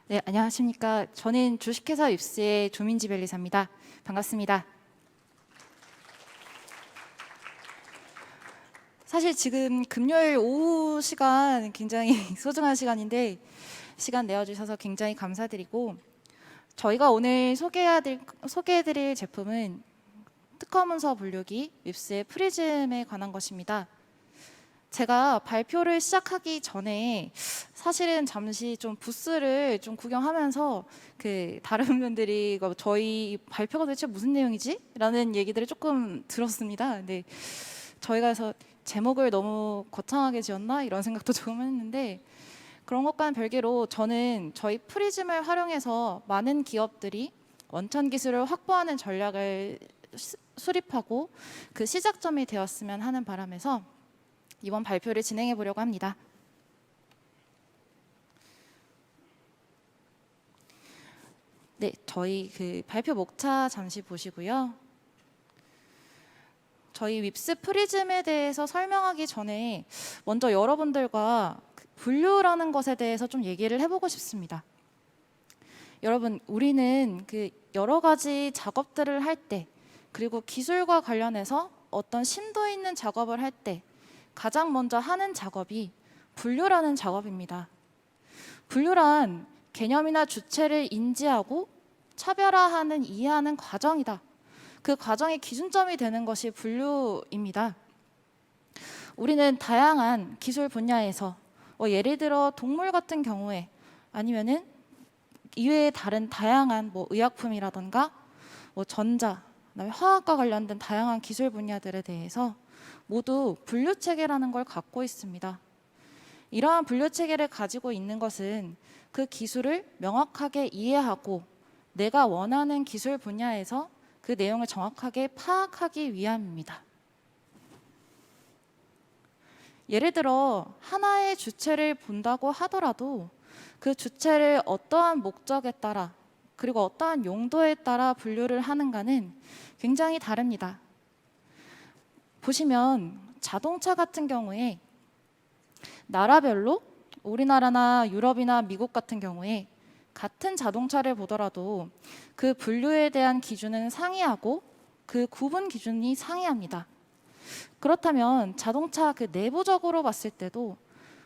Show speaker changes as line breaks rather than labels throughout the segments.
네, 안녕하십니까. 저는 주식회사 윕스의 조민지 변리사입니다. 반갑습니다. 사실 지금 금요일 오후 시간 굉장히 소중한 시간인데 시간 내어주셔서 굉장히 감사드리고 저희가 오늘 소개해드릴 제품은 특허 문서 분류기 윕스의 프리즘에 관한 것입니다. 제가 발표를 시작하기 전에 사실은 잠시 좀 부스를 좀 구경하면서 다른 분들이 이거 저희 발표가 도대체 무슨 내용이지? 라는 얘기들을 조금 들었습니다. 근데 저희가 해서 제목을 너무 거창하게 지었나? 이런 생각도 조금 했는데 그런 것과는 별개로 저는 저희 프리즘을 활용해서 많은 기업들이 원천 기술을 확보하는 전략을 수립하고 그 시작점이 되었으면 하는 바람에서 이번 발표를 진행해 보려고 합니다. 네, 저희 발표 목차 잠시 보시고요. 저희 윕스 프리즘에 대해서 설명하기 전에 먼저 여러분들과 분류라는 것에 대해서 좀 얘기를 해보고 싶습니다. 여러분, 우리는 여러 가지 작업들을 할 때, 그리고 기술과 관련해서 어떤 심도 있는 작업을 할 때 가장 먼저 하는 작업이 분류라는 작업입니다. 분류란 개념이나 주체를 인지하고 차별화하는, 이해하는 과정이다. 그 과정의 기준점이 되는 것이 분류입니다. 우리는 다양한 기술 분야에서 예를 들어 동물 같은 경우에 아니면은 이외에 다른 다양한 의약품이라던가 전자, 그다음에 화학과 관련된 다양한 기술 분야들에 대해서 모두 분류 체계라는 걸 갖고 있습니다. 이러한 분류 체계를 가지고 있는 것은 그 기술을 명확하게 이해하고 내가 원하는 기술 분야에서 그 내용을 정확하게 파악하기 위함입니다. 예를 들어 하나의 주체를 본다고 하더라도 그 주체를 어떠한 목적에 따라 그리고 어떠한 용도에 따라 분류를 하는가는 굉장히 다릅니다. 보시면 자동차 같은 경우에 나라별로 우리나라나 유럽이나 미국 같은 경우에 같은 자동차를 보더라도 그 분류에 대한 기준은 상이하고 그 구분 기준이 상이합니다. 그렇다면 자동차 내부적으로 봤을 때도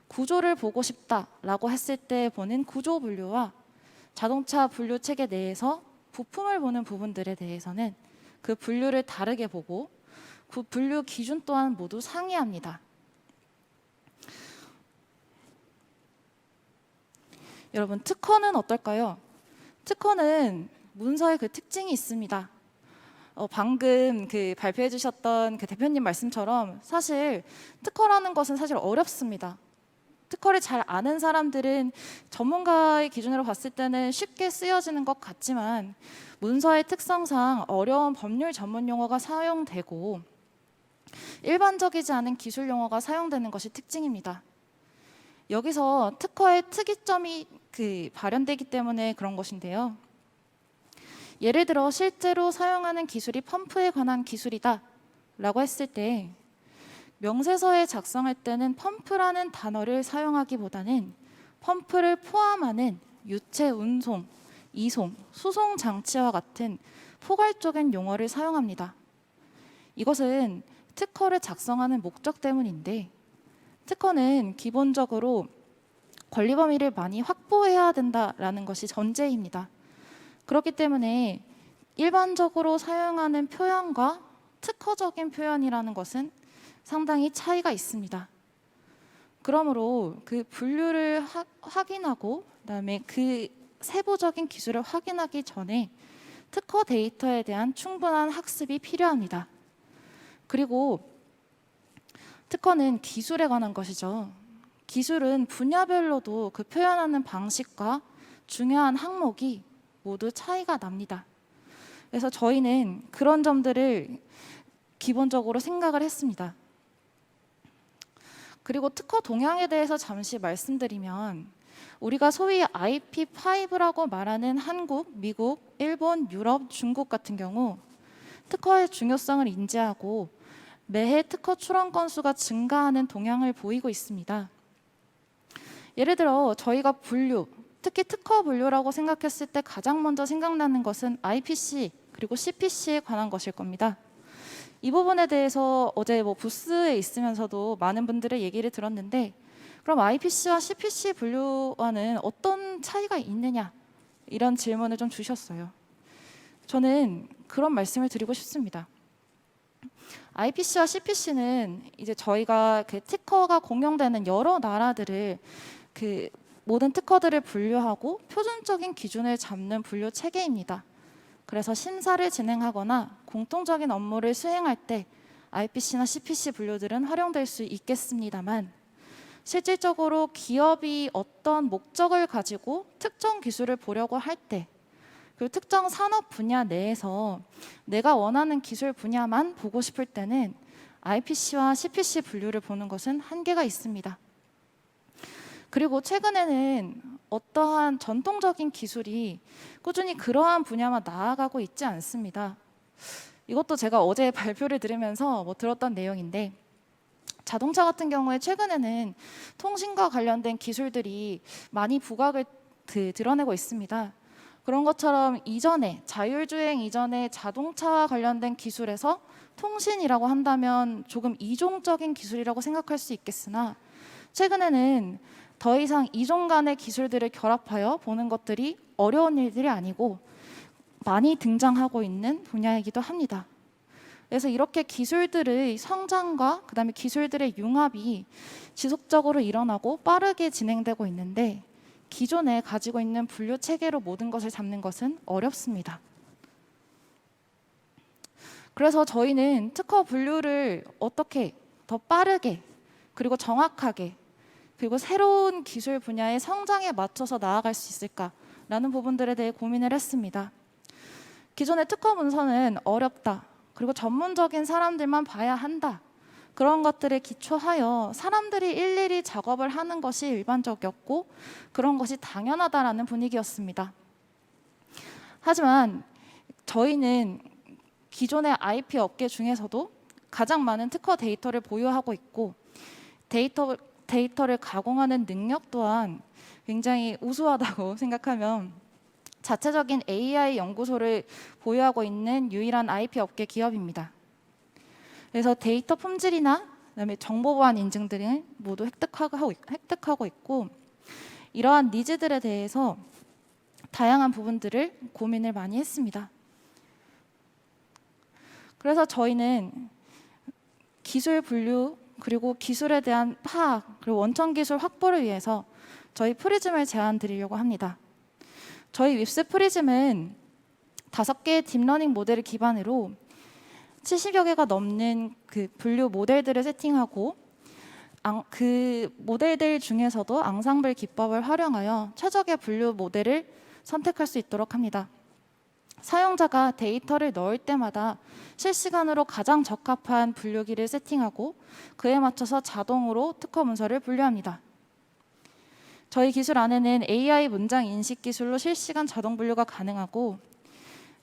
구조를 보고 싶다라고 했을 때 보는 구조 분류와 자동차 분류 체계 내에서 부품을 보는 부분들에 대해서는 그 분류를 다르게 보고 그 분류 기준 또한 모두 상이합니다. 여러분, 특허는 어떨까요? 특허는 문서의 특징이 있습니다. 방금 발표해 주셨던 대표님 말씀처럼 사실 특허라는 것은 사실 어렵습니다. 특허를 잘 아는 사람들은 전문가의 기준으로 봤을 때는 쉽게 쓰여지는 것 같지만 문서의 특성상 어려운 법률 전문 용어가 사용되고 일반적이지 않은 기술 용어가 사용되는 것이 특징입니다. 여기서 특허의 특이점이 발현되기 때문에 그런 것인데요. 예를 들어 실제로 사용하는 기술이 펌프에 관한 기술이다 라고 했을 때 명세서에 작성할 때는 펌프라는 단어를 사용하기보다는 펌프를 포함하는 유체 운송, 이송, 수송 장치와 같은 포괄적인 용어를 사용합니다. 이것은 특허를 작성하는 목적 때문인데 특허는 기본적으로 권리 범위를 많이 확보해야 된다라는 것이 전제입니다. 그렇기 때문에 일반적으로 사용하는 표현과 특허적인 표현이라는 것은 상당히 차이가 있습니다. 그러므로 그 분류를 확인하고 그다음에 그 세부적인 기술을 확인하기 전에 특허 데이터에 대한 충분한 학습이 필요합니다. 그리고 특허는 기술에 관한 것이죠. 기술은 분야별로도 그 표현하는 방식과 중요한 항목이 모두 차이가 납니다. 그래서 저희는 그런 점들을 기본적으로 생각을 했습니다. 그리고 특허 동향에 대해서 잠시 말씀드리면 우리가 소위 IP5라고 말하는 한국, 미국, 일본, 유럽, 중국 같은 경우 특허의 중요성을 인지하고 매해 특허 출원 건수가 증가하는 동향을 보이고 있습니다. 예를 들어 저희가 분류, 특히 특허 분류라고 생각했을 때 가장 먼저 생각나는 것은 IPC 그리고 CPC에 관한 것일 겁니다. 이 부분에 대해서 어제 부스에 있으면서도 많은 분들의 얘기를 들었는데, 그럼 IPC와 CPC 분류와는 어떤 차이가 있느냐, 이런 질문을 좀 주셨어요. 저는 그런 말씀을 드리고 싶습니다. IPC와 CPC는 이제 저희가 그 특허가 공용되는 여러 나라들을 그 모든 특허들을 분류하고 표준적인 기준을 잡는 분류 체계입니다. 그래서 심사를 진행하거나 공통적인 업무를 수행할 때 IPC나 CPC 분류들은 활용될 수 있겠습니다만, 실질적으로 기업이 어떤 목적을 가지고 특정 기술을 보려고 할 때, 그리고 특정 산업 분야 내에서 내가 원하는 기술 분야만 보고 싶을 때는 IPC와 CPC 분류를 보는 것은 한계가 있습니다. 그리고 최근에는 어떠한 전통적인 기술이 꾸준히 그러한 분야만 나아가고 있지 않습니다. 이것도 제가 어제 발표를 들으면서 들었던 내용인데, 자동차 같은 경우에 최근에는 통신과 관련된 기술들이 많이 부각을 드러내고 있습니다. 그런 것처럼 이전에 자율주행 이전에 자동차와 관련된 기술에서 통신이라고 한다면 조금 이종적인 기술이라고 생각할 수 있겠으나, 최근에는 더 이상 이종 간의 기술들을 결합하여 보는 것들이 어려운 일들이 아니고 많이 등장하고 있는 분야이기도 합니다. 그래서 이렇게 기술들의 성장과 그다음에 기술들의 융합이 지속적으로 일어나고 빠르게 진행되고 있는데, 기존에 가지고 있는 분류 체계로 모든 것을 잡는 것은 어렵습니다. 그래서 저희는 특허 분류를 어떻게 더 빠르게 그리고 정확하게 그리고 새로운 기술 분야의 성장에 맞춰서 나아갈 수 있을까라는 부분들에 대해 고민을 했습니다. 기존의 특허 문서는 어렵다, 그리고 전문적인 사람들만 봐야 한다, 그런 것들에 기초하여 사람들이 일일이 작업을 하는 것이 일반적이었고 그런 것이 당연하다라는 분위기였습니다. 하지만 저희는 기존의 IP 업계 중에서도 가장 많은 특허 데이터를 보유하고 있고, 데이터를 가공하는 능력 또한 굉장히 우수하다고 생각하면 자체적인 AI 연구소를 보유하고 있는 유일한 IP 업계 기업입니다. 그래서 데이터 품질이나 그다음에 정보 보안 인증 등을 모두 획득하고 있고, 이러한 니즈들에 대해서 다양한 부분들을 고민을 많이 했습니다. 그래서 저희는 기술 분류 그리고 기술에 대한 파악 그리고 원천 기술 확보를 위해서 저희 프리즘을 제안 드리려고 합니다. 저희 윕스 프리즘은 5개의 딥러닝 모델을 기반으로 70여 개가 넘는 그 분류 모델들을 세팅하고, 그 모델들 중에서도 앙상블 기법을 활용하여 최적의 분류 모델을 선택할 수 있도록 합니다. 사용자가 데이터를 넣을 때마다 실시간으로 가장 적합한 분류기를 세팅하고 그에 맞춰서 자동으로 특허 문서를 분류합니다. 저희 기술 안에는 AI 문장 인식 기술로 실시간 자동 분류가 가능하고,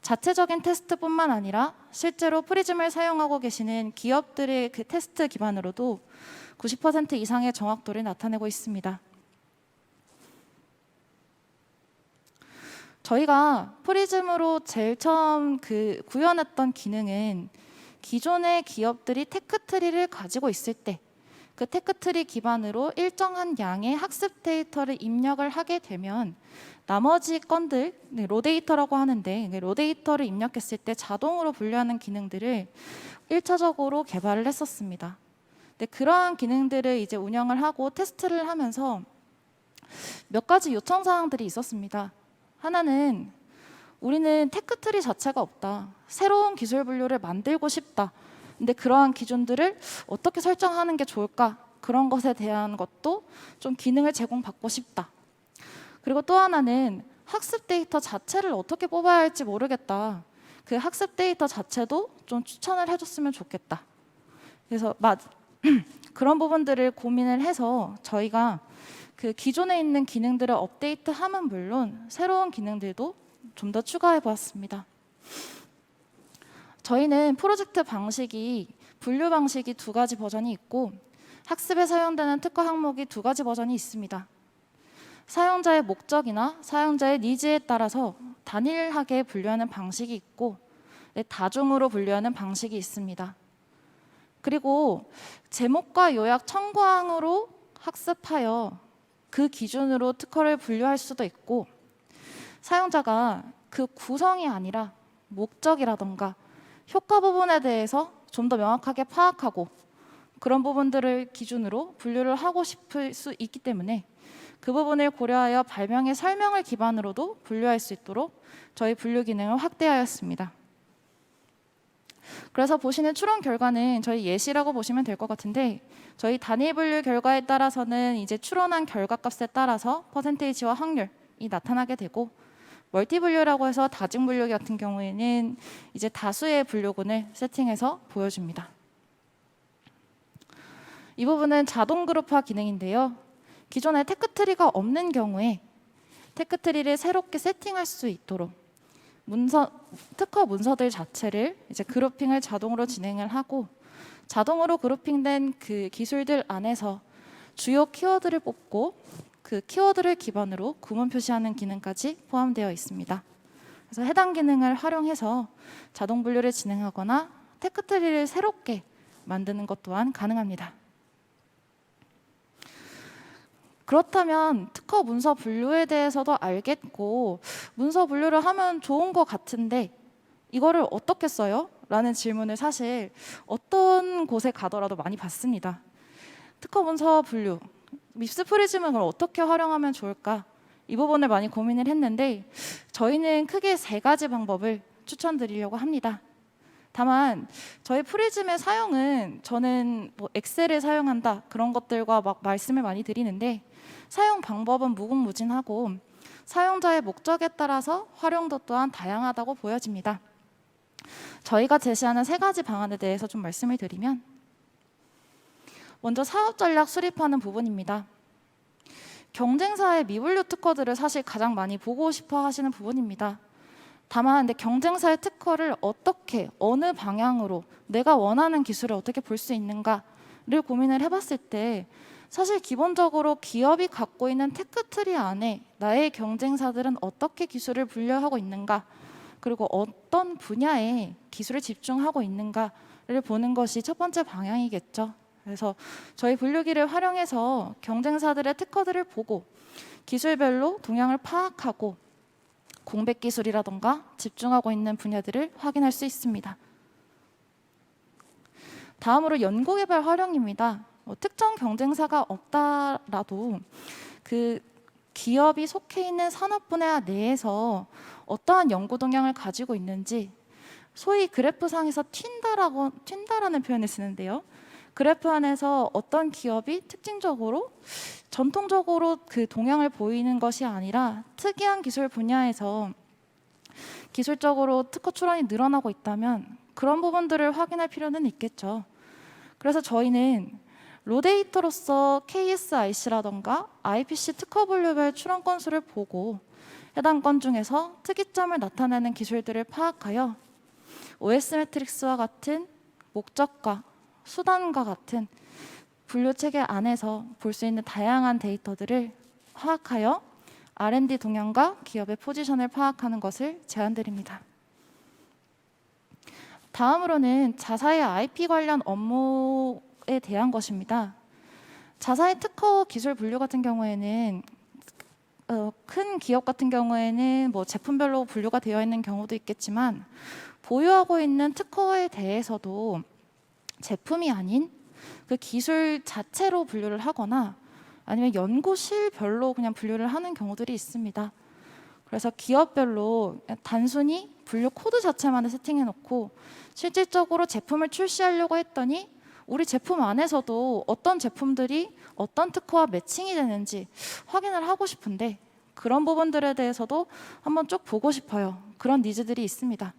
자체적인 테스트뿐만 아니라 실제로 프리즘을 사용하고 계시는 기업들의 그 테스트 기반으로도 90% 이상의 정확도를 나타내고 있습니다. 저희가 프리즘으로 제일 처음 구현했던 기능은 기존의 기업들이 테크트리를 가지고 있을 때 그 테크트리 기반으로 일정한 양의 학습 데이터를 입력을 하게 되면 나머지 건들, 로데이터라고 하는데, 로데이터를 입력했을 때 자동으로 분류하는 기능들을 1차적으로 개발을 했었습니다. 근데 그러한 기능들을 이제 운영을 하고 테스트를 하면서 몇 가지 요청 사항들이 있었습니다. 하나는 우리는 테크트리 자체가 없다, 새로운 기술 분류를 만들고 싶다, 근데 그러한 기준들을 어떻게 설정하는 게 좋을까, 그런 것에 대한 것도 좀 기능을 제공받고 싶다. 그리고 또 하나는 학습 데이터 자체를 어떻게 뽑아야 할지 모르겠다, 그 학습 데이터 자체도 좀 추천을 해줬으면 좋겠다. 그래서 그런 부분들을 고민을 해서 저희가 그 기존에 있는 기능들을 업데이트하면 물론 새로운 기능들도 좀 더 추가해 보았습니다. 저희는 프로젝트 방식이 분류 방식이 2가지 버전이 있고 학습에 사용되는 특허 항목이 2가지 버전이 있습니다. 사용자의 목적이나 사용자의 니즈에 따라서 단일하게 분류하는 방식이 있고 다중으로 분류하는 방식이 있습니다. 그리고 제목과 요약 첨가항으로 학습하여 그 기준으로 특허를 분류할 수도 있고, 사용자가 그 구성이 아니라 목적이라던가 효과 부분에 대해서 좀 더 명확하게 파악하고 그런 부분들을 기준으로 분류를 하고 싶을 수 있기 때문에 그 부분을 고려하여 발명의 설명을 기반으로도 분류할 수 있도록 저희 분류 기능을 확대하였습니다. 그래서 보시는 추론 결과는 저희 예시라고 보시면 될 것 같은데, 저희 단일 분류 결과에 따라서는 이제 추론한 결과값에 따라서 퍼센테이지와 확률이 나타나게 되고, 멀티 분류라고 해서 다중 분류 같은 경우에는 이제 다수의 분류군을 세팅해서 보여줍니다. 이 부분은 자동 그룹화 기능인데요. 기존에 테크트리가 없는 경우에 테크트리를 새롭게 세팅할 수 있도록 특허 문서들 자체를 이제 그룹핑을 자동으로 진행을 하고, 자동으로 그룹핑된 그 기술들 안에서 주요 키워드를 뽑고 그 키워드를 기반으로 구문 표시하는 기능까지 포함되어 있습니다. 그래서 해당 기능을 활용해서 자동 분류를 진행하거나 테크트리를 새롭게 만드는 것 또한 가능합니다. 그렇다면 특허 문서 분류에 대해서도 알겠고 문서 분류를 하면 좋은 것 같은데 이거를 어떻게 써요? 라는 질문을 사실 어떤 곳에 가더라도 많이 받습니다. 특허 문서 분류, 밉스 프리즘을 그럼 어떻게 활용하면 좋을까? 이 부분을 많이 고민을 했는데 저희는 크게 3가지 방법을 추천드리려고 합니다. 다만 저희 프리즘의 사용은 저는 뭐 엑셀을 사용한다 그런 것들과 막 말씀을 많이 드리는데, 사용 방법은 무궁무진하고 사용자의 목적에 따라서 활용도 또한 다양하다고 보여집니다. 저희가 제시하는 3가지 방안에 대해서 좀 말씀을 드리면, 먼저 사업 전략 수립하는 부분입니다. 경쟁사의 미분류 특허들을 사실 가장 많이 보고 싶어 하시는 부분입니다. 다만 근데 경쟁사의 특허를 어떻게, 어느 방향으로 내가 원하는 기술을 어떻게 볼 수 있는가를 고민을 해봤을 때, 사실 기본적으로 기업이 갖고 있는 테크트리 안에 나의 경쟁사들은 어떻게 기술을 분류하고 있는가, 그리고 어떤 분야에 기술을 집중하고 있는가를 보는 것이 첫 번째 방향이겠죠. 그래서 저희 분류기를 활용해서 경쟁사들의 특허들을 보고 기술별로 동향을 파악하고 공백 기술이라던가 집중하고 있는 분야들을 확인할 수 있습니다. 다음으로 연구개발 활용입니다. 특정 경쟁사가 없다라도 그 기업이 속해 있는 산업 분야 내에서 어떠한 연구 동향을 가지고 있는지, 소위 그래프상에서 튄다라는 표현을 쓰는데요. 그래프 안에서 어떤 기업이 특징적으로 전통적으로 그 동향을 보이는 것이 아니라 특이한 기술 분야에서 기술적으로 특허 출원이 늘어나고 있다면 그런 부분들을 확인할 필요는 있겠죠. 그래서 저희는 로데이터로서 KSIC라던가 IPC 특허 분류별 출원 건수를 보고 해당 건 중에서 특이점을 나타내는 기술들을 파악하여 OS 매트릭스와 같은 목적과 수단과 같은 분류 체계 안에서 볼 수 있는 다양한 데이터들을 파악하여 R&D 동향과 기업의 포지션을 파악하는 것을 제안드립니다. 다음으로는 자사의 IP 관련 업무에 대한 것입니다. 자사의 특허 기술 분류 같은 경우에는 큰 기업 같은 경우에는 뭐 제품별로 분류가 되어 있는 경우도 있겠지만, 보유하고 있는 특허에 대해서도 제품이 아닌 그 기술 자체로 분류를 하거나 아니면 연구실별로 그냥 분류를 하는 경우들이 있습니다. 그래서 기업별로 단순히 분류 코드 자체만을 세팅해 놓고 실질적으로 제품을 출시하려고 했더니 우리 제품 안에서도 어떤 제품들이 어떤 특허와 매칭이 되는지 확인을 하고 싶은데 그런 부분들에 대해서도 한번 쭉 보고 싶어요. 그런 니즈들이 있습니다.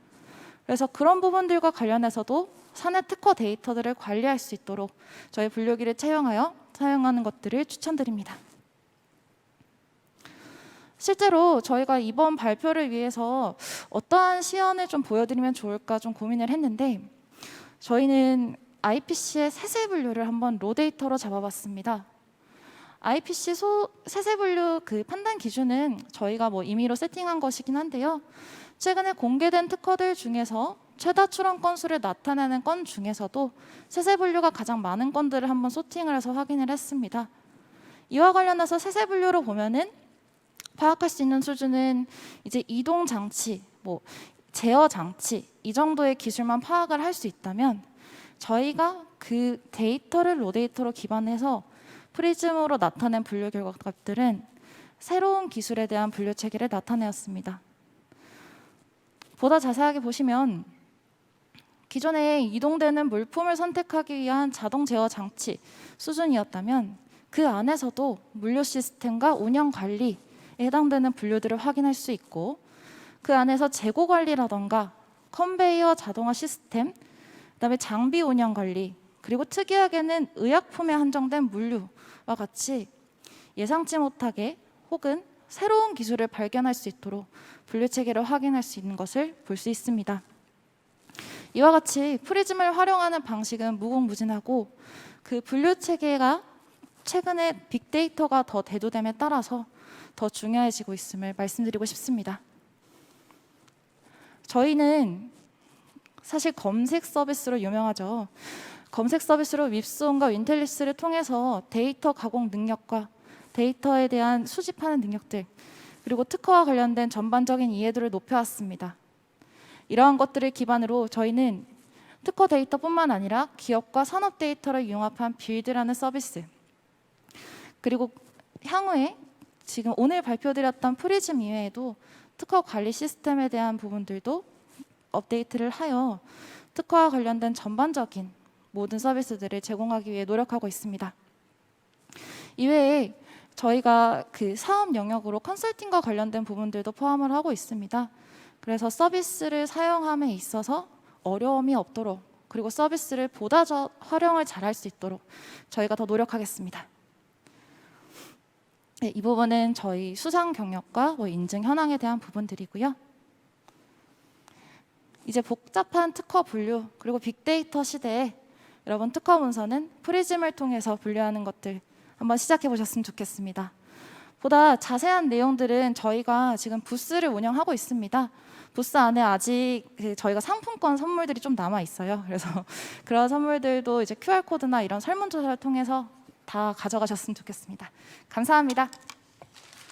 그래서 그런 부분들과 관련해서도 사내 특허 데이터들을 관리할 수 있도록 저희 분류기를 채용하여 사용하는 것들을 추천드립니다. 실제로 저희가 이번 발표를 위해서 어떠한 시연을 좀 보여드리면 좋을까 좀 고민을 했는데, 저희는 IPC의 세세 분류를 한번 로 데이터로 잡아봤습니다. IPC 세세 분류 그 판단 기준은 저희가 뭐 임의로 세팅한 것이긴 한데요. 최근에 공개된 특허들 중에서 최다 출원 건수를 나타내는 건 중에서도 세세 분류가 가장 많은 건들을 한번 소팅을 해서 확인을 했습니다. 이와 관련해서 세세 분류로 보면은 파악할 수 있는 수준은 이제 이동 장치, 뭐 제어 장치 이 정도의 기술만 파악을 할 수 있다면 저희가 그 데이터를 로데이터로 기반해서 프리즘으로 나타낸 분류 결과값들은 새로운 기술에 대한 분류 체계를 나타내었습니다. 보다 자세하게 보시면 기존에 이동되는 물품을 선택하기 위한 자동 제어 장치 수준이었다면 그 안에서도 물류 시스템과 운영 관리에 해당되는 분류들을 확인할 수 있고 그 안에서 재고 관리라던가 컨베이어 자동화 시스템, 그다음에 장비 운영 관리, 그리고 특이하게는 의약품에 한정된 물류와 같이 예상치 못하게 혹은 새로운 기술을 발견할 수 있도록 분류 체계를 확인할 수 있는 것을 볼 수 있습니다. 이와 같이 프리즘을 활용하는 방식은 무궁무진하고 그 분류 체계가 최근에 빅데이터가 더 대두됨에 따라서 더 중요해지고 있음을 말씀드리고 싶습니다. 저희는 사실 검색 서비스로 유명하죠. 검색 서비스로 웹스온과 윈텔리스를 통해서 데이터 가공 능력과 데이터에 대한 수집하는 능력들 그리고 특허와 관련된 전반적인 이해도를 높여왔습니다. 이러한 것들을 기반으로 저희는 특허 데이터뿐만 아니라 기업과 산업 데이터를 융합한 빌드라는 서비스 그리고 향후에 지금 오늘 발표드렸던 프리즘 이외에도 특허 관리 시스템에 대한 부분들도 업데이트를 하여 특허와 관련된 전반적인 모든 서비스들을 제공하기 위해 노력하고 있습니다. 이외에 저희가 그 사업 영역으로 컨설팅과 관련된 부분들도 포함을 하고 있습니다. 그래서 서비스를 사용함에 있어서 어려움이 없도록 그리고 서비스를 보다 더 활용을 잘할 수 있도록 저희가 더 노력하겠습니다. 네, 이 부분은 저희 수상 경력과 인증 현황에 대한 부분들이고요. 이제 복잡한 특허 분류 그리고 빅데이터 시대에 여러분 특허 문서는 프리즘을 통해서 분류하는 것들 한번 시작해 보셨으면 좋겠습니다. 보다 자세한 내용들은 저희가 지금 부스를 운영하고 있습니다. 부스 안에 아직 저희가 상품권 선물들이 좀 남아 있어요. 그래서 그런 선물들도 이제 QR 코드나 이런 설문조사를 통해서 다 가져가셨으면 좋겠습니다. 감사합니다.